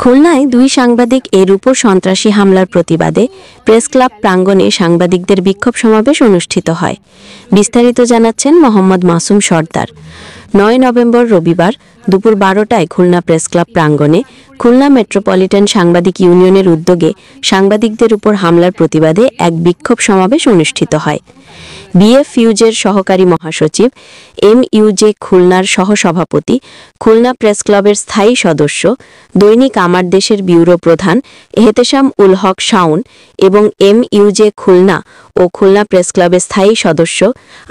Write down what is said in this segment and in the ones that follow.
খুলনায় দুই সাংবাদিক এর উপর সন্ত্রাসী হামলার প্রতিবাদে প্রেস ক্লাব প্রাঙ্গণে সাংবাদিকদের বিক্ষোভ সমাবেশ অনুষ্ঠিত হয়। বিস্তারিত জানাচ্ছেন মোহাম্মদ মাসুম সর্দার। ৯ নভেম্বর রবিবার দুপুর ১২টায় খুলনা প্রেস ক্লাব প্রাঙ্গণে খুলনা মেট্রোপলিটন সাংবাদিক ইউনিয়নের উদ্যোগে সাংবাদিকদের উপর হামলার প্রতিবাদে এক বিক্ষোভ সমাবেশ অনুষ্ঠিত হয়। বিএফইউজের সহকারী মহাসচিব এমইউজে খুলনার সহসভাপতি, খুলনা প্রেস ক্লাবের স্থায়ী সদস্য, দৈনিক আমার দেশের ব্যুরো প্রধান এহতেশাম উল হক শাওন এবং এমইউজে খুলনা ও খুলনা প্রেস ক্লাবের স্থায়ী সদস্য,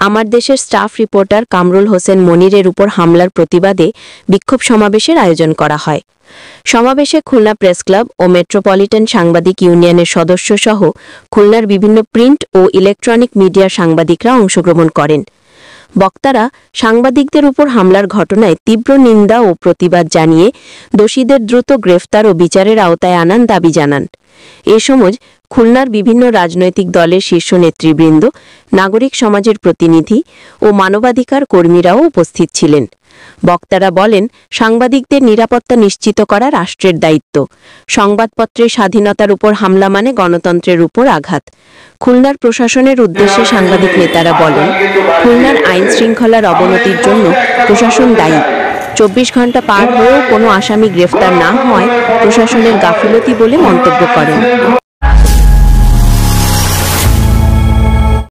আমার দেশের স্টাফ রিপোর্টার কামরুল হোসেন মনিরের উপর হামলার প্রতিবাদে বিক্ষোভ সমাবেশের আয়োজন করা হয়। সমাবেশে খুলনা প্রেস ক্লাব ও মেট্রোপলিটন সাংবাদিক ইউনিয়নের সদস্যসহ খুলনার বিভিন্ন প্রিন্ট ও ইলেকট্রনিক মিডিয়ার সাংবাদিকরা অংশগ্রহণ করেন। বক্তারা সাংবাদিকদের উপর হামলার ঘটনায় তীব্র নিন্দা ও প্রতিবাদ জানিয়ে দোষীদের দ্রুত গ্রেফতার ও বিচারের আওতায় আনার দাবি জানান। এ সময় খুলনার বিভিন্ন রাজনৈতিক দলের শীর্ষ নেতৃবৃন্দ, নাগরিক সমাজের প্রতিনিধি ও মানবাধিকার কর্মীরাও উপস্থিত ছিলেন। বক্তারা বলেন, সাংবাদিকদের নিরাপত্তা নিশ্চিত করা রাষ্ট্রের দায়িত্ব। সংবাদপত্রের স্বাধীনতার উপর হামলা মানে গণতন্ত্রের উপর আঘাত। খুলনার প্রশাসনের উদ্দেশ্যে সাংবাদিক নেতারা বলেন, খুলনার আইন শৃঙ্খলার অবনতির জন্য প্রশাসন দায়ী। ২৪ ঘণ্টা পার হয়েও কোনো আসামি গ্রেফতার না হওয়ায় প্রশাসনের গাফিলতি বলে মন্তব্য করেন।